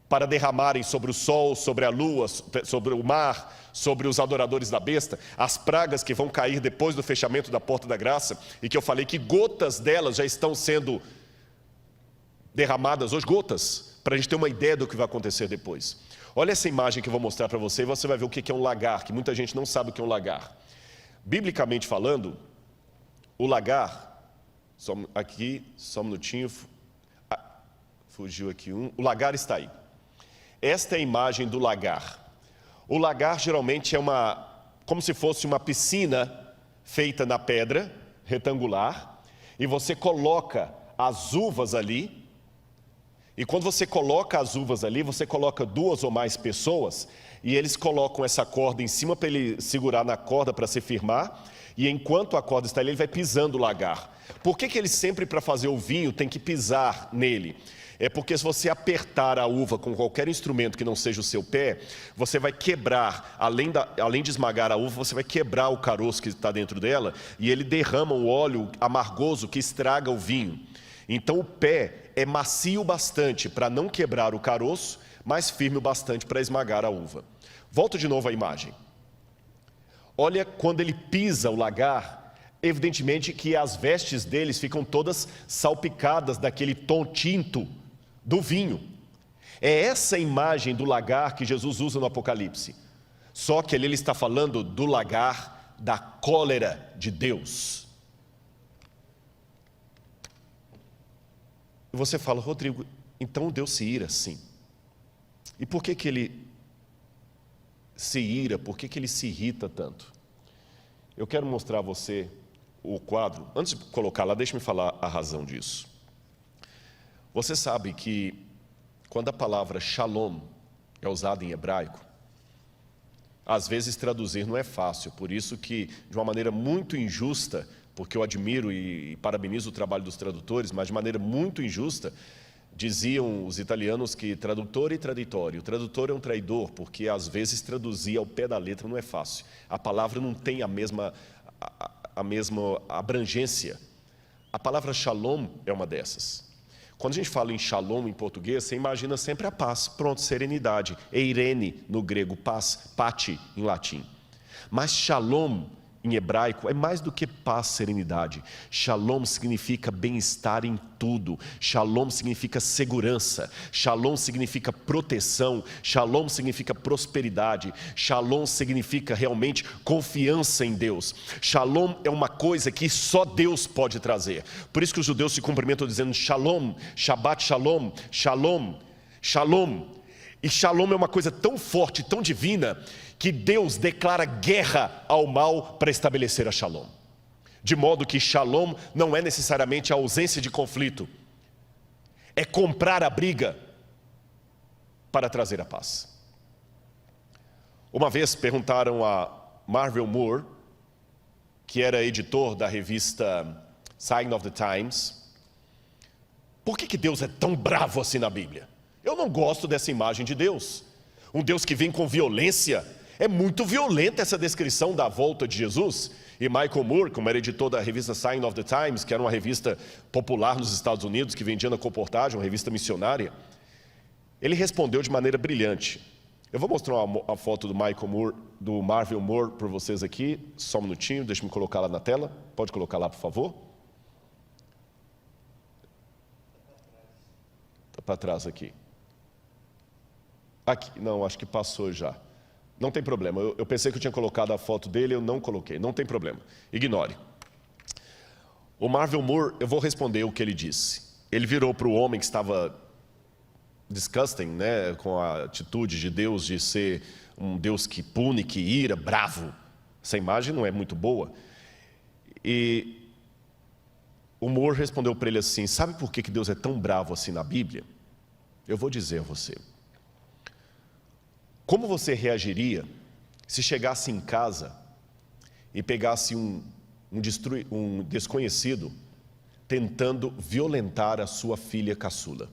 para derramarem sobre o sol, sobre a lua, sobre o mar, sobre os adoradores da besta, as pragas que vão cair depois do fechamento da porta da graça, e que eu falei que gotas delas já estão sendo derramadas hoje, gotas, para a gente ter uma ideia do que vai acontecer depois. Olha essa imagem que eu vou mostrar para você, e você vai ver o que é um lagar, que muita gente não sabe o que é um lagar. Biblicamente falando, o lagar, só um minutinho, fugiu aqui um, o lagar está aí. Esta é a imagem do lagar. O lagar geralmente é como se fosse uma piscina feita na pedra, retangular, e você coloca as uvas ali, e quando você coloca as uvas ali, você coloca 2 ou mais pessoas, e eles colocam essa corda em cima para ele segurar na corda para se firmar, e enquanto a corda está ali, ele vai pisando o lagar. Por que ele sempre, para fazer o vinho, tem que pisar nele? É porque se você apertar a uva com qualquer instrumento que não seja o seu pé, você vai quebrar, além de esmagar a uva, você vai quebrar o caroço que está dentro dela, e ele derrama um óleo amargoso que estraga o vinho. Então o pé é macio bastante para não quebrar o caroço, mas firme o bastante para esmagar a uva. Volto de novo à imagem. Olha quando ele pisa o lagar, evidentemente que as vestes deles ficam todas salpicadas daquele tom tinto do vinho. É essa imagem do lagar que Jesus usa no Apocalipse. Só que ali ele está falando do lagar da cólera de Deus. E você fala, Rodrigo, então Deus se ira, sim. E por que ele se ira? Por que ele se irrita tanto? Eu quero mostrar a você o quadro. Antes de colocar lá, deixe-me falar a razão disso. Você sabe que quando a palavra shalom é usada em hebraico, às vezes traduzir não é fácil, por isso que de uma maneira muito injusta, porque eu admiro e parabenizo o trabalho dos tradutores, mas de maneira muito injusta, diziam os italianos que tradutor e traditório. O tradutor é um traidor, porque às vezes traduzir ao pé da letra não é fácil. A palavra não tem a mesma abrangência. A palavra shalom é uma dessas. Quando a gente fala em shalom em português, você imagina sempre a paz, pronto, serenidade. Eirene no grego, paz, pati em latim. Mas shalom em hebraico é mais do que paz, serenidade. Shalom significa bem-estar em tudo. Shalom significa segurança. Shalom significa proteção. Shalom significa prosperidade. Shalom significa realmente confiança em Deus. Shalom é uma coisa que só Deus pode trazer. Por isso que os judeus se cumprimentam dizendo shalom, Shabbat shalom, shalom, shalom. E shalom é uma coisa tão forte, tão divina, que Deus declara guerra ao mal para estabelecer a shalom. De modo que shalom não é necessariamente a ausência de conflito, é comprar a briga para trazer a paz. Uma vez perguntaram a Marvel Moore, que era editor da revista Sign of the Times, por que Deus é tão bravo assim na Bíblia? Eu não gosto dessa imagem de Deus. Um Deus que vem com violência. É muito violenta essa descrição da volta de Jesus. E Michael Moore, como era editor da revista Sign of the Times, que era uma revista popular nos Estados Unidos, que vendia na colportagem, uma revista missionária, ele respondeu de maneira brilhante. Eu vou mostrar a foto do Michael Moore, do Marvel Moore para vocês aqui. Só um minutinho, deixa eu colocar lá na tela. Pode colocar lá, por favor. Está para trás aqui. Aqui, não, acho que passou já. Não tem problema, eu pensei que eu tinha colocado a foto dele, eu não coloquei, não tem problema, ignore. O Marvel Moore, eu vou responder o que ele disse. Ele virou para o homem que estava disgusting, né, com a atitude de Deus, de ser um Deus que pune, que ira, bravo. Essa imagem não é muito boa. E o Moore respondeu para ele assim, sabe por que Deus é tão bravo assim na Bíblia? Eu vou dizer a você. Como você reagiria se chegasse em casa e pegasse um desconhecido tentando violentar a sua filha caçula?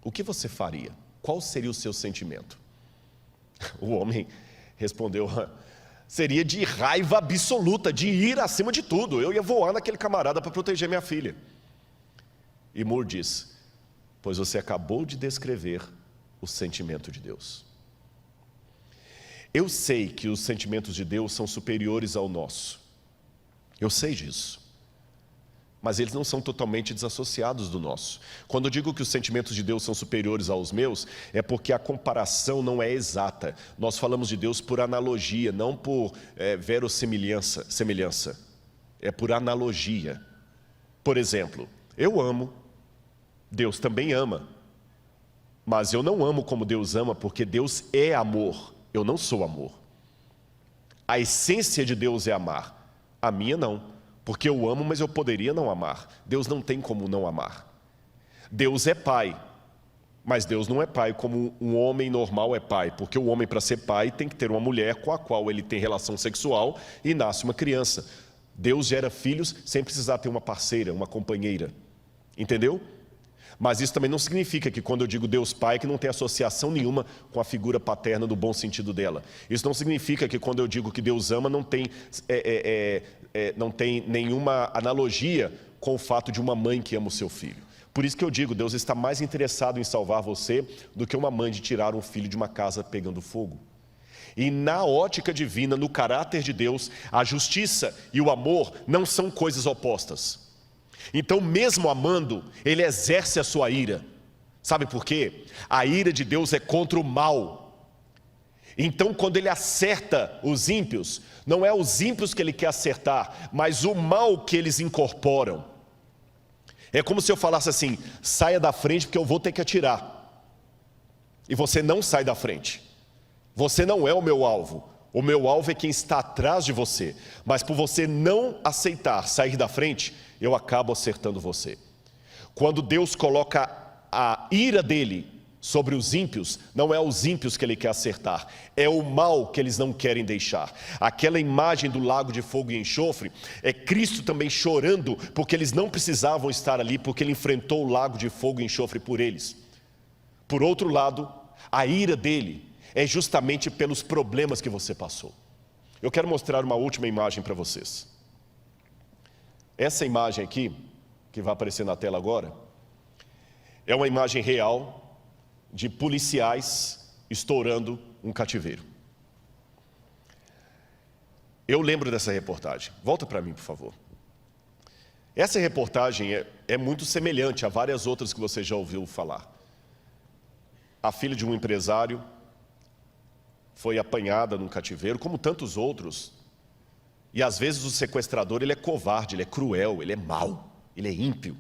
O que você faria? Qual seria o seu sentimento? O homem respondeu: seria de raiva absoluta, de ir acima de tudo. Eu ia voar naquele camarada para proteger minha filha. E Moore diz: pois você acabou de descrever o sentimento de Deus. Eu sei que os sentimentos de Deus são superiores ao nosso. Eu sei disso. Mas eles não são totalmente desassociados do nosso. Quando eu digo que os sentimentos de Deus são superiores aos meus, é porque a comparação não é exata. Nós falamos de Deus por analogia, não por verossimilhança. É por analogia. Por exemplo, eu amo, Deus também ama. Mas eu não amo como Deus ama, porque Deus é amor. Eu não sou amor. A essência de Deus é amar. A minha não. Porque eu amo, mas eu poderia não amar. Deus não tem como não amar. Deus é pai, mas Deus não é pai como um homem normal é pai. Porque o homem, para ser pai, tem que ter uma mulher com a qual ele tem relação sexual e nasce uma criança. Deus gera filhos sem precisar ter uma parceira, uma companheira. Entendeu? Mas isso também não significa que quando eu digo Deus Pai, que não tem associação nenhuma com a figura paterna no bom sentido dela. Isso não significa que quando eu digo que Deus ama, não tem nenhuma analogia com o fato de uma mãe que ama o seu filho. Por isso que eu digo, Deus está mais interessado em salvar você do que uma mãe de tirar um filho de uma casa pegando fogo. E na ótica divina, no caráter de Deus, a justiça e o amor não são coisas opostas. Então, mesmo amando, ele exerce a sua ira. Sabe por quê? A ira de Deus é contra o mal. Então, quando ele acerta os ímpios, não é os ímpios que ele quer acertar, mas o mal que eles incorporam. É como se eu falasse assim: saia da frente porque eu vou ter que atirar. E você não sai da frente. Você não é o meu alvo. O meu alvo é quem está atrás de você. Mas por você não aceitar sair da frente, eu acabo acertando você. Quando Deus coloca a ira dele sobre os ímpios, não é os ímpios que ele quer acertar, é o mal que eles não querem deixar. Aquela imagem do lago de fogo e enxofre é Cristo também chorando, porque eles não precisavam estar ali, porque ele enfrentou o lago de fogo e enxofre por eles. Por outro lado, a ira dele é justamente pelos problemas que você passou. Eu quero mostrar uma última imagem para vocês. Essa imagem aqui, que vai aparecer na tela agora, é uma imagem real de policiais estourando um cativeiro. Eu lembro dessa reportagem. Volta para mim, por favor. Essa reportagem é muito semelhante a várias outras que você já ouviu falar. A filha de um empresário foi apanhada num cativeiro, como tantos outros. E às vezes o sequestrador, ele é covarde, ele é cruel, ele é mau, ele é ímpio.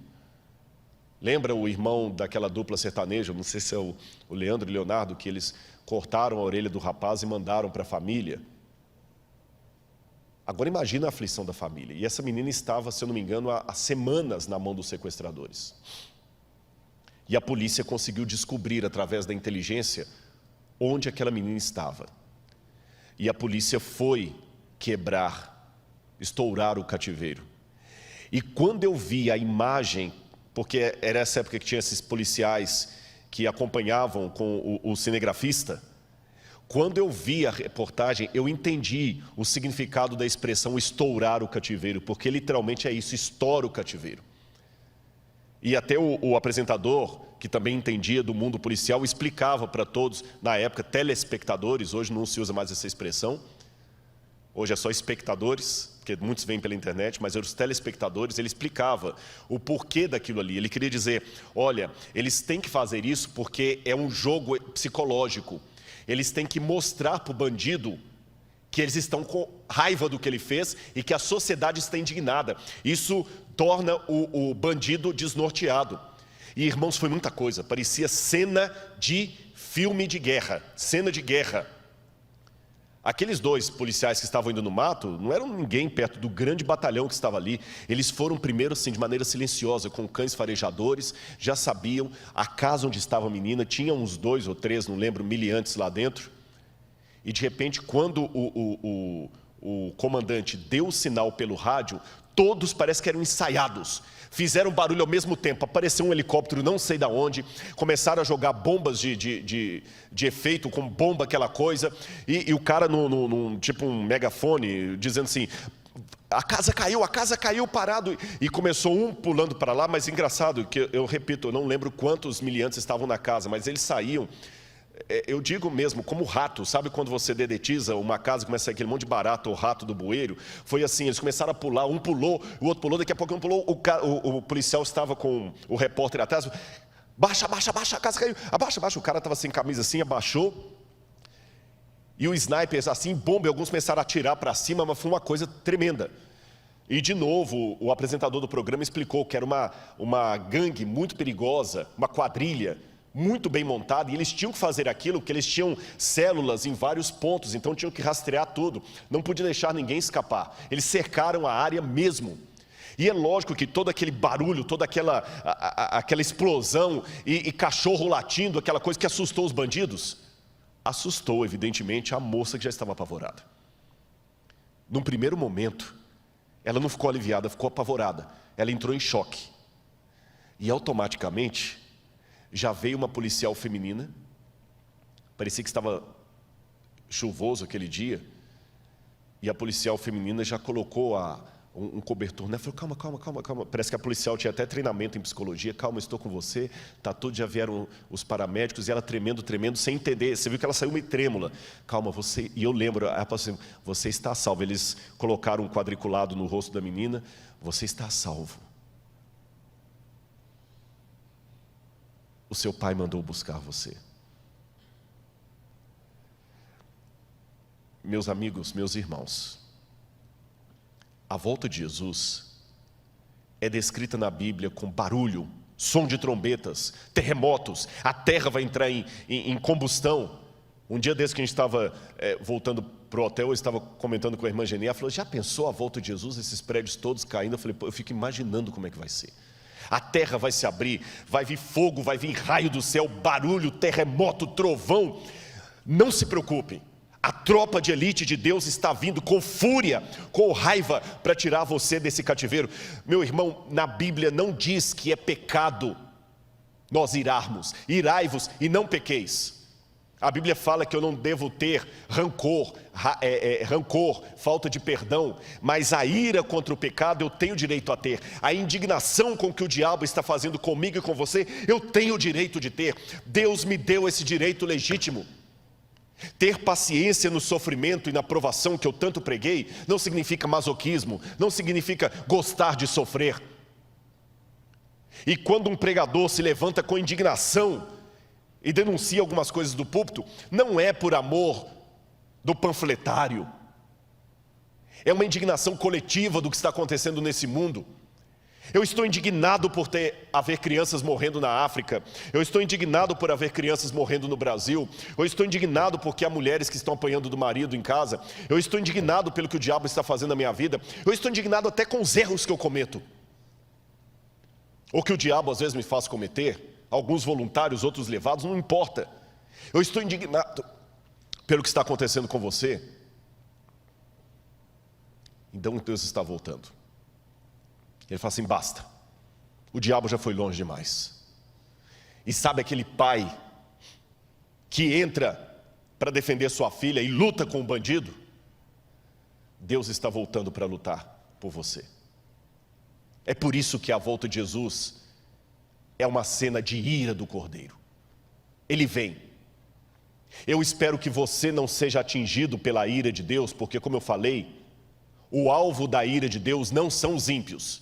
Lembra o irmão daquela dupla sertaneja, não sei se é o Leandro e o Leonardo, que eles cortaram a orelha do rapaz e mandaram para a família? Agora imagina a aflição da família. E essa menina estava, se eu não me engano, há semanas na mão dos sequestradores. E a polícia conseguiu descobrir, através da inteligência, onde aquela menina estava. E a polícia foi estourar o cativeiro. E quando eu vi a imagem, porque era essa época que tinha esses policiais que acompanhavam com o cinegrafista, quando eu vi a reportagem, eu entendi o significado da expressão estourar o cativeiro, porque literalmente é isso, estoura o cativeiro. E até o apresentador, que também entendia do mundo policial, explicava para todos, na época, telespectadores, hoje não se usa mais essa expressão, hoje é só espectadores, porque muitos vêm pela internet, mas os telespectadores, ele explicava o porquê daquilo ali. Ele queria dizer, olha, eles têm que fazer isso porque é um jogo psicológico. Eles têm que mostrar para o bandido que eles estão com raiva do que ele fez e que a sociedade está indignada. Isso torna o bandido desnorteado. E, irmãos, foi muita coisa. Parecia cena de filme de guerra, cena de guerra. Aqueles dois policiais que estavam indo no mato não eram ninguém perto do grande batalhão que estava ali. Eles foram primeiro, assim, de maneira silenciosa, com cães farejadores, já sabiam a casa onde estava a menina, tinha uns 2 ou 3, não lembro, miliantes lá dentro. E de repente, quando o comandante deu o sinal pelo rádio, todos parece que eram ensaiados. Fizeram barulho ao mesmo tempo, apareceu um helicóptero não sei de onde, começaram a jogar bombas de efeito, com bomba, aquela coisa, e o cara tipo um megafone, dizendo assim, a casa caiu, parado, e começou um pulando para lá, mas engraçado, que eu repito, eu não lembro quantos miliantes estavam na casa, mas eles saíam, eu digo mesmo, como rato, sabe quando você dedetiza uma casa e começa a sair aquele monte de barato ou rato do bueiro? Foi assim, eles começaram a pular, um pulou, o outro pulou, daqui a pouco um pulou, o policial estava com o repórter atrás, baixa, a casa caiu, abaixa, o cara estava sem camisa assim, abaixou, e o sniper assim, bomba, e alguns começaram a atirar para cima, mas foi uma coisa tremenda. E de novo, o apresentador do programa explicou que era uma gangue muito perigosa, uma quadrilha, muito bem montada, e eles tinham que fazer aquilo porque eles tinham células em vários pontos, então tinham que rastrear tudo, não podia deixar ninguém escapar. Eles cercaram a área mesmo. E é lógico que todo aquele barulho, toda aquela explosão e cachorro latindo, aquela coisa que assustou os bandidos, assustou evidentemente a moça que já estava apavorada. Num primeiro momento, ela não ficou aliviada, ficou apavorada, ela entrou em choque. E automaticamente já veio uma policial feminina, parecia que estava chuvoso aquele dia, e a policial feminina já colocou um cobertor, né? Falou, calma, parece que a policial tinha até treinamento em psicologia, calma, estou com você, tá tudo, já vieram os paramédicos, e ela tremendo, sem entender, você viu que ela saiu meio trêmula, calma, você, e eu lembro, ela falou assim, você está salvo, eles colocaram um quadriculado no rosto da menina, você está salvo. O seu pai mandou buscar você. Meus amigos, meus irmãos, a volta de Jesus é descrita na Bíblia com barulho, som de trombetas, terremotos, a terra vai entrar em combustão. Um dia desse que a gente estava voltando para o hotel, eu estava comentando com a irmã Geni, ela falou, já pensou a volta de Jesus, esses prédios todos caindo? Eu falei, eu fico imaginando como é que vai ser. A terra vai se abrir, vai vir fogo, vai vir raio do céu, barulho, terremoto, trovão. Não se preocupem, a tropa de elite de Deus está vindo com fúria, com raiva, para tirar você desse cativeiro. Meu irmão, na Bíblia não diz que é pecado nós irarmos, irai-vos e não pequeis. A Bíblia fala que eu não devo ter rancor, falta de perdão, mas a ira contra o pecado eu tenho direito a ter. A indignação com que o diabo está fazendo comigo e com você, eu tenho o direito de ter. Deus me deu esse direito legítimo. Ter paciência no sofrimento e na provação que eu tanto preguei, não significa masoquismo, não significa gostar de sofrer. E quando um pregador se levanta com indignação e denuncia algumas coisas do púlpito, não é por amor do panfletário, é uma indignação coletiva do que está acontecendo nesse mundo. Eu estou indignado por haver crianças morrendo na África, eu estou indignado por haver crianças morrendo no Brasil, eu estou indignado porque há mulheres que estão apanhando do marido em casa, eu estou indignado pelo que o diabo está fazendo na minha vida, eu estou indignado até com os erros que eu cometo, ou que o diabo às vezes me faz cometer. Alguns voluntários, outros levados, não importa. Eu estou indignado pelo que está acontecendo com você. Então Deus está voltando. Ele fala assim, basta. O diabo já foi longe demais. E sabe aquele pai que entra para defender sua filha e luta com o bandido? Deus está voltando para lutar por você. É por isso que a volta de Jesus é uma cena de ira do Cordeiro. Ele vem. Eu espero que você não seja atingido pela ira de Deus, porque como eu falei, o alvo da ira de Deus não são os ímpios.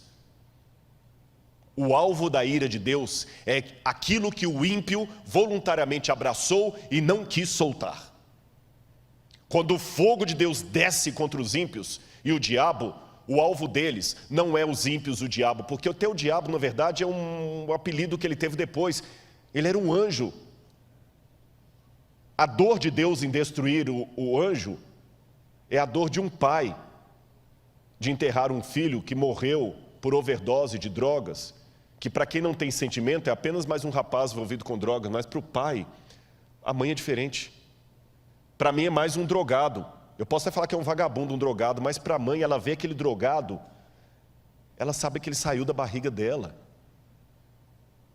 O alvo da ira de Deus é aquilo que o ímpio voluntariamente abraçou e não quis soltar. Quando o fogo de Deus desce contra os ímpios e o diabo, o alvo deles não é os ímpios, o diabo, porque o teu diabo, na verdade, é um apelido que ele teve depois. Ele era um anjo. A dor de Deus em destruir o anjo é a dor de um pai de enterrar um filho que morreu por overdose de drogas, que para quem não tem sentimento é apenas mais um rapaz envolvido com drogas, mas para o pai, a mãe é diferente. Para mim é mais um drogado. Eu posso até falar que é um vagabundo, um drogado, mas para a mãe, ela vê aquele drogado Ela sabe que ele saiu da barriga dela.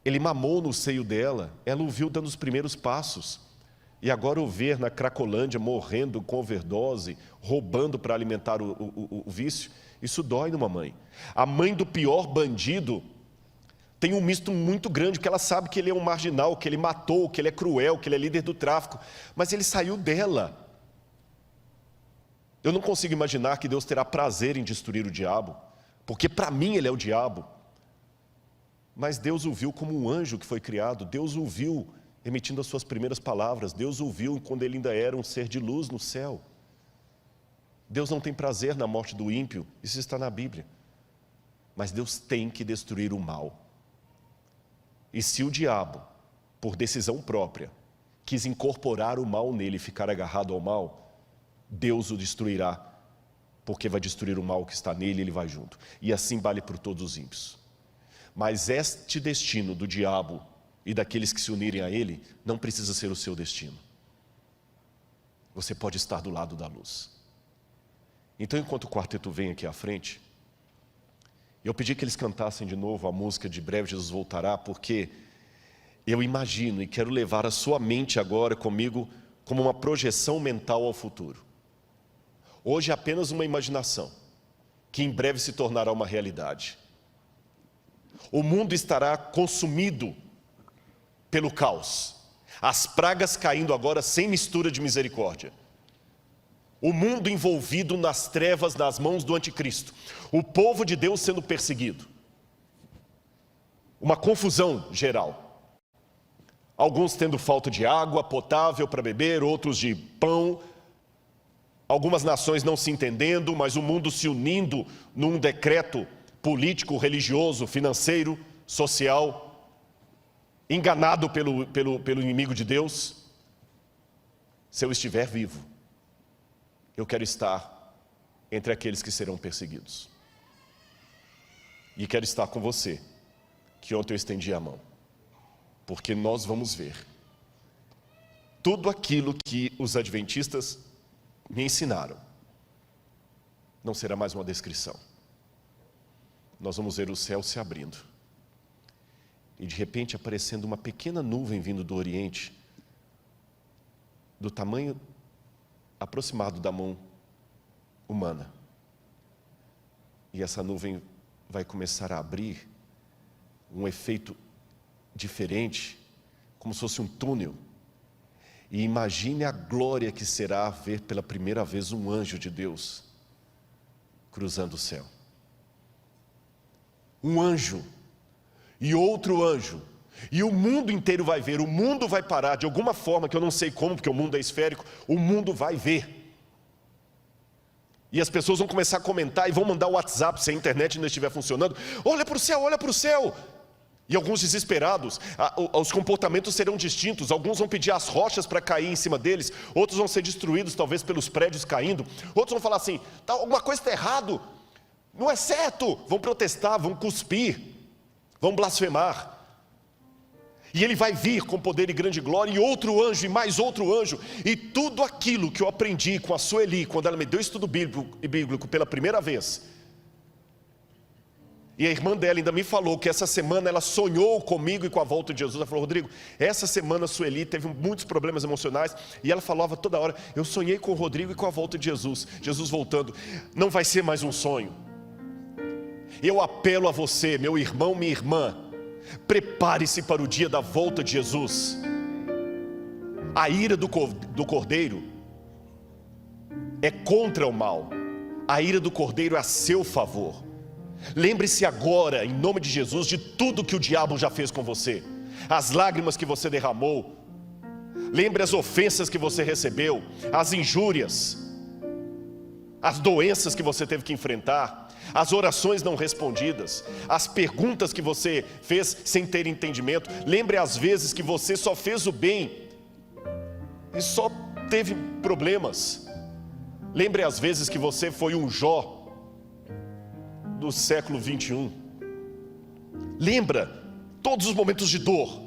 Ele mamou no seio dela. Ela o viu dando os primeiros passos. E agora o ver na Cracolândia morrendo com overdose, roubando para alimentar o vício, isso dói numa mãe. A mãe do pior bandido tem um misto muito grande, porque ela sabe que ele é um marginal, que ele matou, que ele é cruel, que ele é líder do tráfico, mas ele saiu dela. Eu não consigo imaginar que Deus terá prazer em destruir o diabo, porque para mim ele é o diabo. Mas Deus o viu como um anjo que foi criado, Deus o viu emitindo as suas primeiras palavras, Deus o viu quando ele ainda era um ser de luz no céu. Deus não tem prazer na morte do ímpio, isso está na Bíblia. Mas Deus tem que destruir o mal. E se o diabo, por decisão própria, quis incorporar o mal nele e ficar agarrado ao mal, Deus o destruirá, porque vai destruir o mal que está nele e ele vai junto. E assim vale por todos os ímpios. Mas este destino do diabo e daqueles que se unirem a ele, não precisa ser o seu destino. Você pode estar do lado da luz. Então, enquanto o quarteto vem aqui à frente, eu pedi que eles cantassem de novo a música de Breve Jesus Voltará, porque eu imagino e quero levar a sua mente agora comigo como uma projeção mental ao futuro. Hoje é apenas uma imaginação, que em breve se tornará uma realidade. O mundo estará consumido pelo caos. As pragas caindo agora sem mistura de misericórdia. O mundo envolvido nas trevas, nas mãos do anticristo. O povo de Deus sendo perseguido. Uma confusão geral. Alguns tendo falta de água potável para beber, outros de pão. Algumas nações não se entendendo, mas o mundo se unindo num decreto político, religioso, financeiro, social, enganado pelo inimigo de Deus. Se eu estiver vivo, eu quero estar entre aqueles que serão perseguidos. E quero estar com você, que ontem eu estendi a mão, porque nós vamos ver tudo aquilo que os adventistas me ensinaram. Não será mais uma descrição. Nós vamos ver o céu se abrindo. E de repente aparecendo uma pequena nuvem vindo do Oriente, do tamanho aproximado da mão humana. E essa nuvem vai começar a abrir um efeito diferente, como se fosse um túnel. E imagine a glória que será ver pela primeira vez um anjo de Deus cruzando o céu. Um anjo e outro anjo, e o mundo inteiro vai ver, o mundo vai parar de alguma forma, que eu não sei como, porque o mundo é esférico, o mundo vai ver. E as pessoas vão começar a comentar e vão mandar o WhatsApp, se a internet ainda estiver funcionando, olha para o céu, olha para o céu. E alguns desesperados, os comportamentos serão distintos, alguns vão pedir as rochas para cair em cima deles, outros vão ser destruídos talvez pelos prédios caindo, outros vão falar assim, alguma coisa está errado, não é certo, vão protestar, vão cuspir, vão blasfemar. E ele vai vir com poder e grande glória, e outro anjo, e mais outro anjo, e tudo aquilo que eu aprendi com a Sueli, quando ela me deu estudo bíblico pela primeira vez. E a irmã dela ainda me falou que essa semana ela sonhou comigo e com a volta de Jesus. Ela falou, Rodrigo, essa semana a Sueli teve muitos problemas emocionais, e ela falava toda hora, eu sonhei com o Rodrigo e com a volta de Jesus, Jesus voltando. Não vai ser mais um sonho. Eu apelo a você, meu irmão, minha irmã, prepare-se para o dia da volta de Jesus. A ira do Cordeiro é contra o mal, a ira do Cordeiro é a seu favor. Lembre-se agora, em nome de Jesus, de tudo que o diabo já fez com você, as lágrimas que você derramou, lembre as ofensas que você recebeu, as injúrias, as doenças que você teve que enfrentar, as orações não respondidas, as perguntas que você fez sem ter entendimento. Lembre as vezes que você só fez o bem e só teve problemas. Lembre as vezes que você foi um Jó do século 21. Lembra todos os momentos de dor.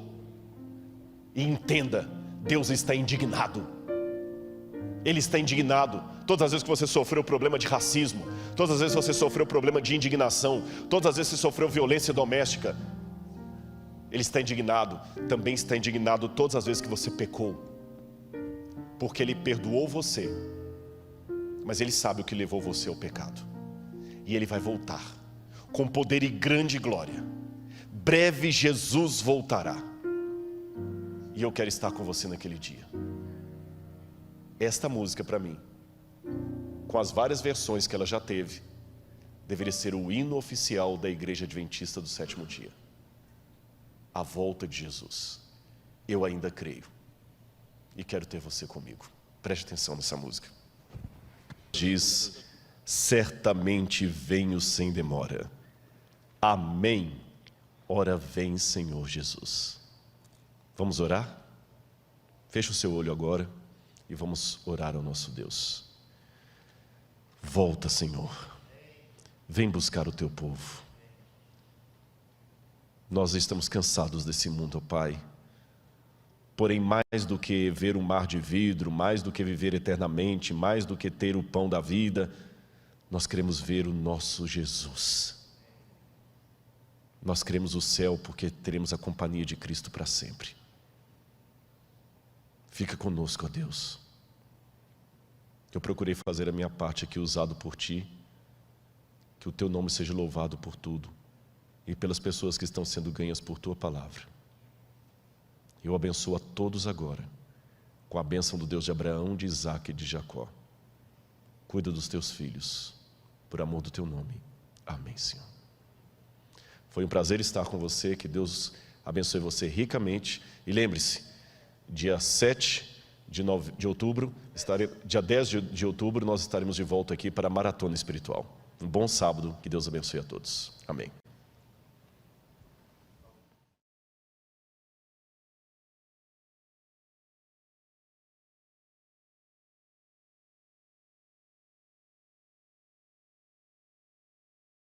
E entenda, Deus está indignado. Ele está indignado todas as vezes que você sofreu problema de racismo, todas as vezes que você sofreu problema de indignação, todas as vezes que você sofreu violência doméstica, Ele está indignado. Também está indignado todas as vezes que você pecou, porque Ele perdoou você, mas Ele sabe o que levou você ao pecado, e Ele vai voltar com poder e grande glória. Breve Jesus voltará, e eu quero estar com você naquele dia. Esta música, para mim, com as várias versões que ela já teve, deveria ser o hino oficial da Igreja Adventista do Sétimo Dia. A volta de Jesus. Eu ainda creio, e quero ter você comigo. Preste atenção nessa música. Diz: certamente venho sem demora. Amém. Ora vem, Senhor Jesus. Vamos orar? Feche o seu olho agora e vamos orar ao nosso Deus. Volta, Senhor. Vem buscar o teu povo. Nós estamos cansados desse mundo, ó Pai. Porém, mais do que ver um mar de vidro, mais do que viver eternamente, mais do que ter o pão da vida, nós queremos ver o nosso Jesus. Nós queremos o céu porque teremos a companhia de Cristo para sempre. Fica conosco, ó Deus. Eu procurei fazer a minha parte aqui, usado por Ti. Que o Teu nome seja louvado por tudo e pelas pessoas que estão sendo ganhas por Tua palavra. Eu abençoo a todos agora, com a bênção do Deus de Abraão, de Isaque e de Jacó. Cuida dos Teus filhos, por amor do Teu nome. Amém, Senhor. Foi um prazer estar com você, que Deus abençoe você ricamente. E lembre-se, dia 7 de outubro, dia 10 de outubro, nós estaremos de volta aqui para a Maratona Espiritual. Um bom sábado, que Deus abençoe a todos. Amém.